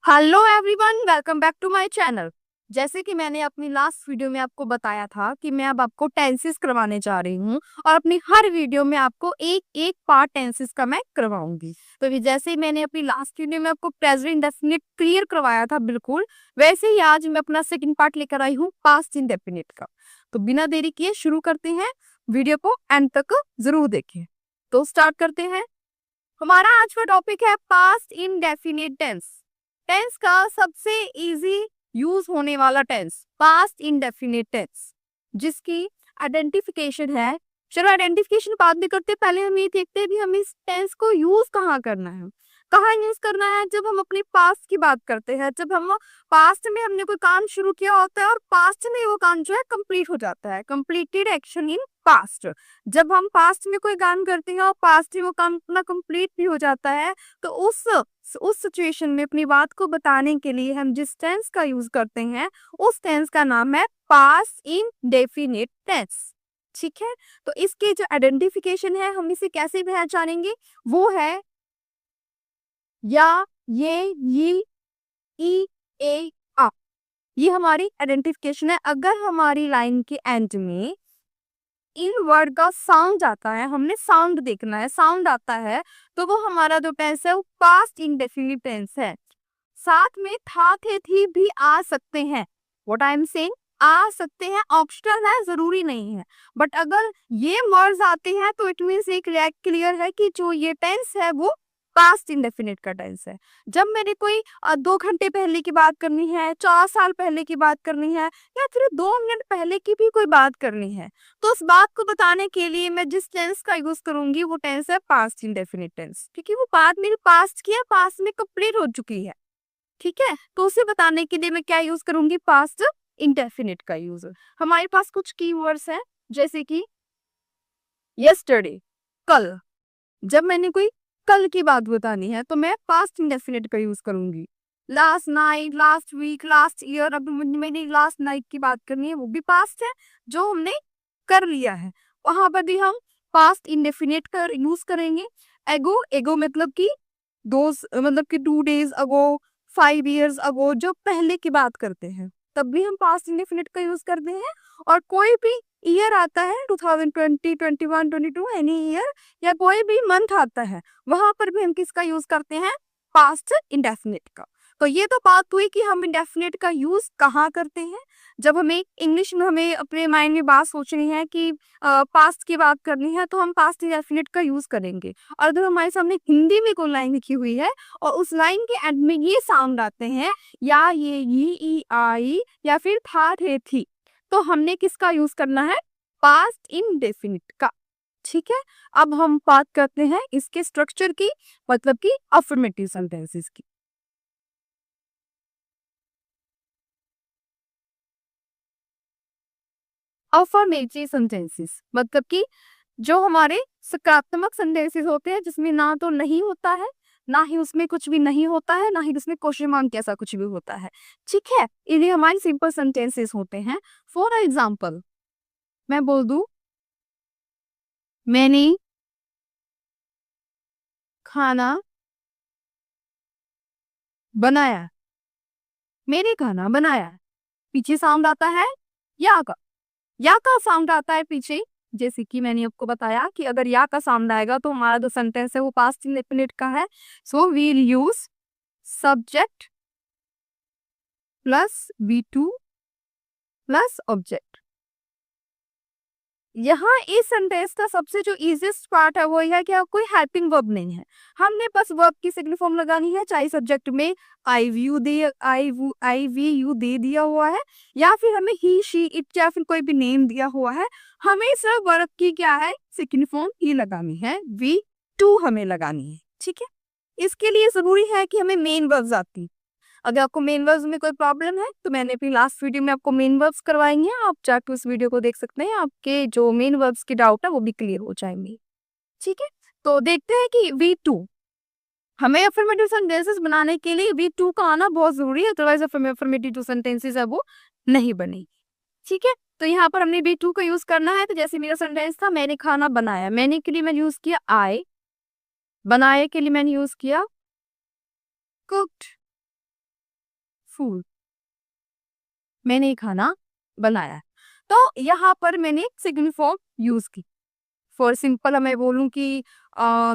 Hello everyone, welcome back to my channel. जैसे कि मैंने अपनी लास्ट वीडियो में आपको बताया था कि मैं अब आपको टेंसेस करवाने जा रही हूँ और अपनी हर वीडियो में आपको एक एक पार्ट टेंसेस का मैं करवाऊंगी। तो अभी जैसे ही मैंने अपनी लास्ट वीडियो में आपको प्रेजेंट इंडेफिनिट क्लियर करवाया था बिल्कुल, वैसे ही आज मैं अपना सेकंड पार्ट लेकर आई हूँ पास्ट इंडेफिनिट का। तो बिना देरी किए शुरू करते हैं, वीडियो को एंड तक जरूर देखें। तो स्टार्ट करते हैं। हमारा आज का टॉपिक है पास्ट इंडेफिनिट टेंस। टेंस का सबसे इजी यूज होने वाला टेंस पास्ट इंडेफिनिट टेंस, जिसकी आइडेंटिफिकेशन है। चलो आइडेंटिफिकेशन बाद में करते, पहले हम ये देखते हैं भी हम इस टेंस को यूज कहाँ करना है। कहाँ यूज करना है? जब हम अपने पास्ट की बात करते हैं, जब हम पास्ट में हमने कोई काम शुरू किया होता है और पास्ट में वो काम जो है कंप्लीट हो जाता है, कंप्लीटेड एक्शन इन पास्ट। जब हम पास्ट में कोई काम करते हैं और पास्ट में वो काम अपना कंप्लीट भी हो जाता है, तो उस सिचुएशन में अपनी बात को बताने के लिए हम जिस टेंस का यूज करते हैं उस टेंस का नाम है पास्ट इंडेफिनिट टेंस। ठीक है, तो इसके जो आइडेंटिफिकेशन है हम इसे कैसे पहचानेंगे, वो है या, ये, ई, ए, आ। ये हमारी आइडेंटिफिकेशन है। अगर हमारी लाइन के एंड में इन वर्ड का साउंड आता है, हमने साउंड देखना है, साउंड आता है, तो वो हमारा जो टेंस है वो पास्ट इंडेफिनिट टेंस है। साथ में था थे थी भी आ सकते हैं। व्हाट आई एम सेइंग, आ सकते हैं, ऑप्शनल है, जरूरी नहीं है। बट अगर ये वर्ड्स आते हैं तो इट मीन्स एक क्लियर है कि जो ये टेंस है वो पास्ट इंडेफिनिट का टेंस है। जब मैंने कोई 2 घंटे पहले की बात करनी है, 4 साल पहले की बात करनी है, या फिर 2 मिनट पहले की भी कोई बात करनी है, तो उस बात को बताने के लिए मैं जिस टेंस का यूज करूंगी वो टेंस है पास्ट इंडेफिनिट टेंस, क्योंकि वो बात मेरी पास्ट की है, पास्ट में कंप्लीट हो चुकी है। ठीक है, तो उसे बताने के लिए मैं क्या यूज करूंगी, पास्ट इंडेफिनिट का यूज। हमारे पास कुछ कीवर्ड्स हैं, जैसे कि यस्टरडे, कल। जब मैंने कोई कल की बात बतानी है तो मैं पास्ट इंडेफिनिट का यूज करूंगी। Last night, last week, last year. अब मैंने लास्ट नाइट की बात करनी है, वो भी पास्ट है, जो हमने कर लिया है, वहां पर भी हम पास्ट इंडेफिनिट का यूज करेंगे। एगो, एगो मतलब कि दोस, मतलब कि 2 days अगो, 5 years अगो, जो पहले की बात करते हैं तब भी हम पास्ट इंडेफिनिट का यूज करते हैं। और कोई भी ईयर आता है, 2020, 21, 22, एनी ईयर, या कोई भी मंथ आता है, वहां पर भी हम किसका यूज करते हैं, पास्ट इंडेफिनिट का। तो ये तो बात हुई कि हम इंडेफिनिट का यूज कहाँ करते हैं। जब हमें इंग्लिश में हमें अपने माइंड में बात सोचनी है कि पास्ट की बात करनी है, तो हम पास्ट इंडेफिनिट का यूज करेंगे। और अगर हमारे सामने हिंदी में कोई लाइन लिखी हुई है और उस लाइन के एंड में ये साउंड आते हैं, या, ये, ई, आई, या फिर था थे थी, तो हमने किसका यूज करना है, पास्ट इंडेफिनिट का। ठीक है, अब हम बात करते हैं इसके स्ट्रक्चर की, मतलब कि अफर्मेटिव सेंटेंसेस की। अफर्मेटिव सेंटेंसेस मतलब कि जो हमारे सकारात्मक सेंटेंसेस होते हैं, जिसमें ना तो नहीं होता है, ना ही उसमें कुछ भी नहीं होता है, ना ही उसमें क्वेश्चन मार्क जैसा कुछ भी होता है। ठीक है, इन्हें हमारे सिंपल सेंटेंसेस होते हैं। फॉर एग्जाम्पल, मैं बोल दूं, मैंने खाना बनाया, मैंने खाना बनाया, पीछे साउंड आता है या का, या का साउंड आता है पीछे। जैसे कि मैंने आपको बताया कि अगर या का साउंड आएगा तो हमारा जो सेंटेंस है वो पास्ट इंडेफिनिट का है। So we'll use subject plus V2 plus object. यहाँ इस सेंटेंस का सबसे जो इजीएस्ट पार्ट है वो यह है कि कोई हेल्पिंग वर्ब नहीं है। हमने बस वर्ब की सिग्निफिकेशन फॉर्म लगानी है, चाहे सब्जेक्ट में आई वी यू दे दिया हुआ है, या फिर हमें ही शी इट या फिर कोई भी नेम दिया हुआ है, हमें सिर्फ वर्ब की क्या है, सिग्निफिकेशन फॉर्म ही लगानी है, V2 हमें लगानी है। ठीक है, इसके लिए जरूरी है कि हमें मेन वर्ब्स आती। अगर आपको मेन वर्ब्स में कोई प्रॉब्लम है तो मैंने अपनी लास्ट वीडियो में आपको मेन वर्ब्स करवाएंगे, आप जाकर उस वीडियो को देख सकते हैं, आपके जो मेन वर्ब्स की डाउट है वो भी क्लियर हो जाएंगे। ठीक है, तो देखते हैं कि V2, हमें अफर्मेटिव सेंटेंसेस बनाने के लिए V2 का आना बहुत जरूरी है, अदरवाइज अफर्मेटिव जो सेंटेंसेस है वो नहीं बनेगी। ठीक है, तो यहाँ पर हमने V2 का यूज करना है। तो जैसे मेरा सेंटेंस था, मैंने खाना बनाया, मैंने के लिए मैंने यूज किया आई, बनाए के लिए मैंने यूज किया कुक्ड। फूड, मैंने ये खाना बनाया। तो यहाँ पर मैंने सेकंड फॉर्म यूज की। फॉर सिंपल मैं बोलूँ कि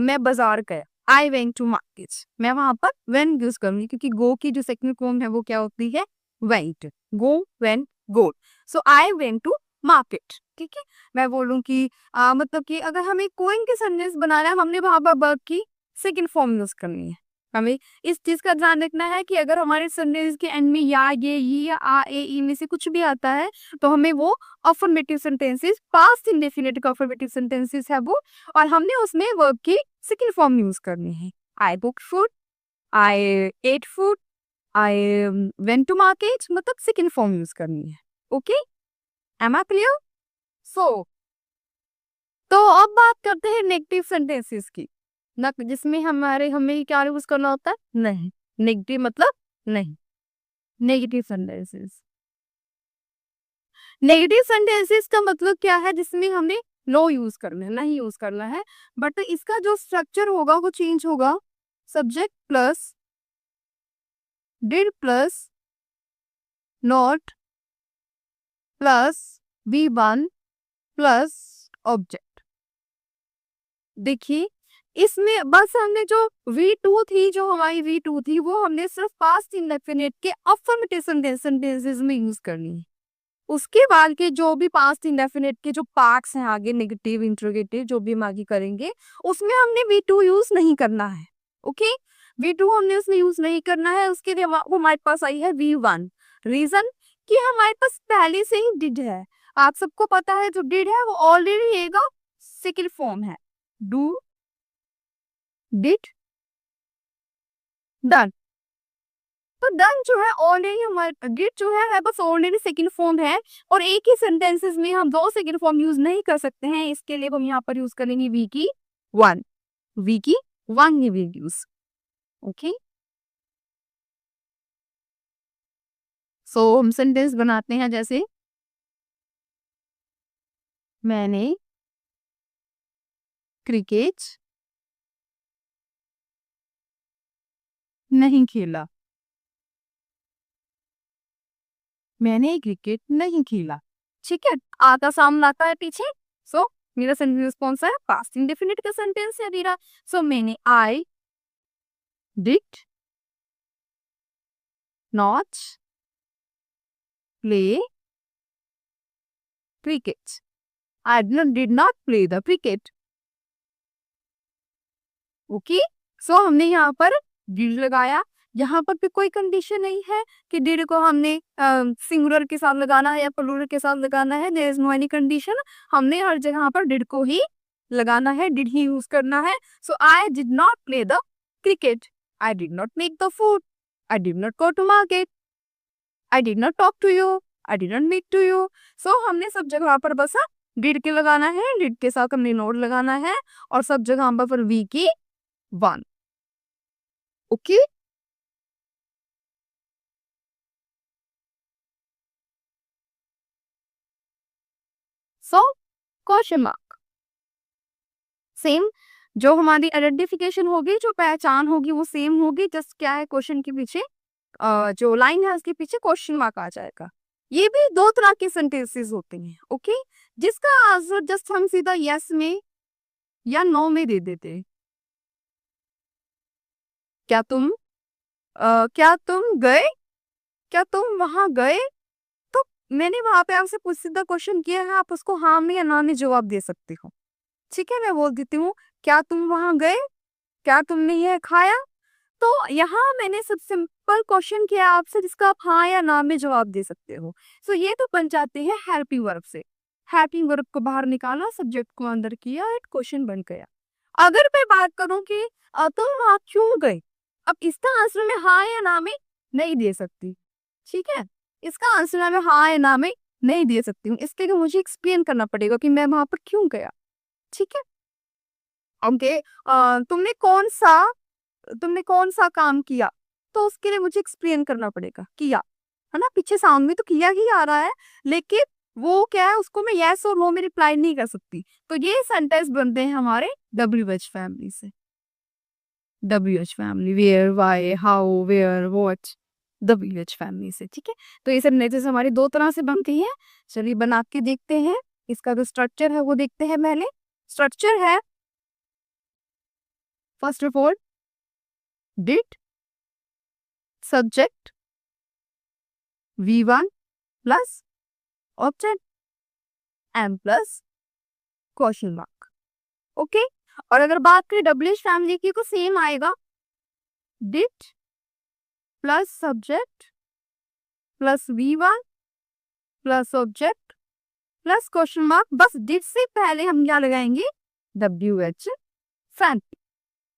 मैं बाजार गया, आई वेंट टू मार्केट, मैं वहां पर वेन यूज करूंगी क्योंकि गो की जो सेकंड फॉर्म है वो क्या होती है, went. Go, went, go. So I went to market. ठीक है, मैं बोलूँ कि मतलब कि अगर हमें कोइन के सेंटेंस बनाना है, हमने वहां पर वर्ब की सेकंड फॉर्म यूज करनी है। हमें इस चीज का ध्यान रखना है कि अगर हमारे सेंटेंस के एंड में या, ये या आ, ए, ई में से कुछ भी आता है तो हमें वो अफर्मेटिव सेंटेंसेस, पास्ट इंडेफिनिट का अफर्मेटिव सेंटेंसेस है वो, और हमने उसमें वर्ब की सेकंड फॉर्म यूज करनी है। I book food, I ate food, I went to market, मतलब सेकंड फॉर्म यूज करनी है। Okay, am I clear? So तो अब बात करते हैं नेगेटिव सेंटेंसेस की, ना जिसमें हमें क्या यूज करना होता है, नहीं। नेगेटिव मतलब नहीं। नेगेटिव सेंटेंसेस, नेगेटिव सेंटेंसेस का मतलब क्या है, जिसमें हमें नो यूज करना है, नहीं यूज करना है, बट इसका जो स्ट्रक्चर होगा वो चेंज होगा। Subject plus did plus not plus V one plus object. देखिए, इसमें बस हमने जो V2 थी, जो हमारी V2 थी, वो हमने सिर्फ पास्ट इंडेफिनिट के अफर्मेटिव सेंटेंसेस में यूज करनी है। उसके बाद के जो भी पास्ट इंडेफिनिट के जो पार्ट्स हैं आगे, नेगेटिव, इंट्रोगेटिव, जो भी हम आगे करेंगे, उसमें हमने V2 यूज नहीं करना है। ओके, V2 हमने उसमें यूज नहीं करना है। उसके लिए वो हमारे पास आई है V1। रीजन कि हमारे पास पहले से ही डिड है। आप सबको पता है जो डिड है वो ऑलरेडी एक सेकंड फॉर्म है, डू, डिड, डन। तो डन जो है ऑलरेडी, हमारे डिड जो है बस ऑलरेडी सेकंड फॉर्म है, और एक ही सेंटेंसेस में हम दो सेकंड फॉर्म यूज नहीं कर सकते हैं। इसके लिए हम यहाँ पर यूज करेंगे वी की वन, वी की वन ये यूज। ओके, सो हम सेंटेंस बनाते हैं जैसे, मैंने क्रिकेट नहीं खेला, मैंने क्रिकेट नहीं खेला। ठीक है, आता सामने आता है पीछे। सो मेरा सेंटेंस कौन सा है, पास्ट इंडेफिनिट का सेंटेंस है मेरा। सो मैंने I did not play cricket, I did not play the cricket. Okay, so हमने यहाँ पर डिड लगाया। यहाँ पर भी कोई कंडीशन नहीं है कि डिड को हमने सिंगुलर के साथ लगाना है या प्लूरल के साथ लगाना है। There is no any condition, हमने हर जगह पर डिड को ही लगाना है, डिड ही यूज करना है। So I did not play the cricket, I did not make the food, I did not go to market, I did not talk to you, I did not meet to you. So हमने सब जगह पर बस did के लगाना है, did के साथ हमने नोट लगाना है, और सब जगह पर वी की one. Okay, so question mark same, जो हमारी आइडेंटिफिकेशन होगी, जो पहचान होगी वो सेम होगी। जस्ट क्या है, क्वेश्चन के पीछे जो लाइन है उसके पीछे क्वेश्चन मार्क आ जाएगा। ये भी दो तरह के सेंटेंसेस होते हैं। ओके, जिसका आंसर जस्ट हम सीधा यस में या नो में दे देते हैं। क्या तुम क्या तुम गए, क्या तुम वहां गए? तो मैंने वहां पे आपसे कुछ सीधा क्वेश्चन किया है, आप उसको हाँ में या ना में जवाब दे सकते हो। ठीक है, मैं बोल देती हूँ, क्या तुम वहां गए, क्या तुमने यह खाया? तो यहाँ मैंने सब सिंपल क्वेश्चन किया आपसे, जिसका आप हाँ या ना में जवाब दे सकते हो। सो ये तो बन जाते हैं हेल्पिंग वर्ब से। हेल्पिंग वर्ब को बाहर निकाला, सब्जेक्ट को अंदर किया, एक क्वेश्चन बन गया। अगर मैं बात करूं कि तुम वहां क्यों गए, अब इसका आंसर मैं हाँ या ना में नहीं दे सकती। ठीक है, इसका आंसर मैं हाँ या ना में नहीं दे सकती हूँ, इसके लिए मुझे एक्सप्लेन करना पड़ेगा कि मैं वहां पर क्यों गया। ठीक है, ओके, तुमने कौन सा काम किया, तो उसके लिए मुझे एक्सप्लेन करना पड़ेगा किया, है ना। पीछे साउंड में तो किया ही आ रहा है, लेकिन वो क्या है, उसको मैं यस और नो में रिप्लाई नहीं कर सकती। तो ये सेंटेंस बनते हैं हमारे WH फैमिली से। WH family, where, why, how, where, what. WH family से, ठीक है। तो ये सेंटेंसेस हमारी दो तरह से बनती है। चलिए बना के देखते हैं। इसका जो स्ट्रक्चर है वो देखते हैं। पहले स्ट्रक्चर है, first of all did subject V1 plus object M plus question mark. Okay, और अगर बात करें WH फैमिली की तो सेम आएगा, did plus subject plus V1 plus object plus question mark. बस डिड से पहले हम क्या लगाएंगे, WH फैमिली।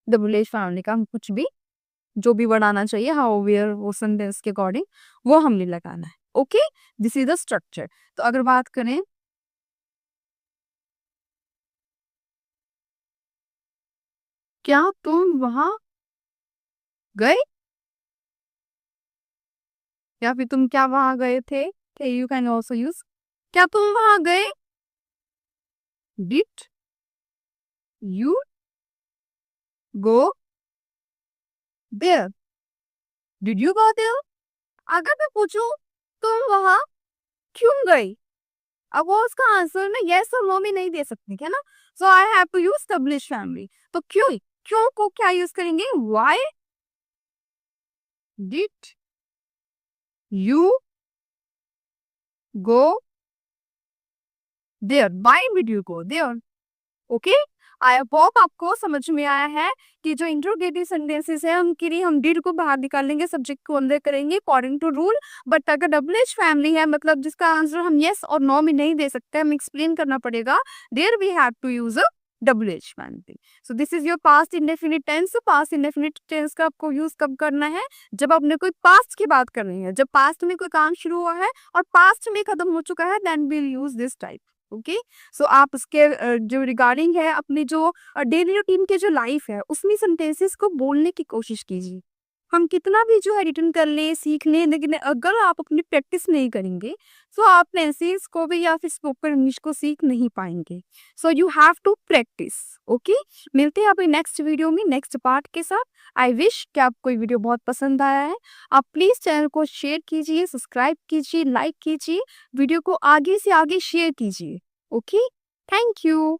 WH फैमिली का हम कुछ भी जो भी बढ़ाना चाहिए, हाउ वेयर वो सेंटेंस के अकॉर्डिंग वो हमने लगाना है। Okay, this is the structure. तो अगर बात करें क्या तुम वहां गए, या फिर तुम क्या वहां गए थे, यू कैन ऑल्सो यूज क्या तुम वहां गए, did you go there, did you go there. अगर मैं पूछूं तुम वहां क्यों गई, अब वो उसका आंसर ना यस और नो में नहीं दे सकती है ना, so I have to use WH family. तो क्यों, क्यों को क्या यूज करेंगे, why did you go there, why did you go there. Okay, I hope आपको समझ में आया है कि जो इंट्रोगेटिव सेंटेंसेस है उनके लिए हम डिड को बाहर निकालेंगे, सब्जेक्ट को अंदर करेंगे अकॉर्डिंग टू रूल। बट अगर WH फैमिली है, मतलब जिसका आंसर हम यस और नो में नहीं दे सकते, हम एक्सप्लेन करना पड़ेगा, there we have to use a WH family. So this is your past indefinite tense. Past indefinite tense का आपको यूज कब करना है, जब आपने कोई पास्ट की बात करनी है, जब पास्ट में कोई काम शुरू हुआ है और पास्ट में खत्म हो चुका है, then we'll use this type. Okay, so आप उसके जो रिगार्डिंग है अपनी जो डेली रूटीन के जो लाइफ है उसमें सेंटेंसेस को बोलने की कोशिश कीजिए। हम कितना भी जो है रिटर्न कर लें, सीख लें, लेकिन अगर आप अपनी प्रैक्टिस नहीं करेंगे तो आप टेंसेस को भी या फिर स्पोकन इंग्लिश को सीख नहीं पाएंगे। So you have to practise. Okay, मिलते हैं अपने नेक्स्ट वीडियो में नेक्स्ट पार्ट के साथ। आई विश कि आपको ये वीडियो बहुत पसंद आया है। आप प्लीज चैनल को शेयर कीजिए, सब्सक्राइब कीजिए, लाइक कीजिए, वीडियो को आगे से आगे शेयर कीजिए। Okay, thank you.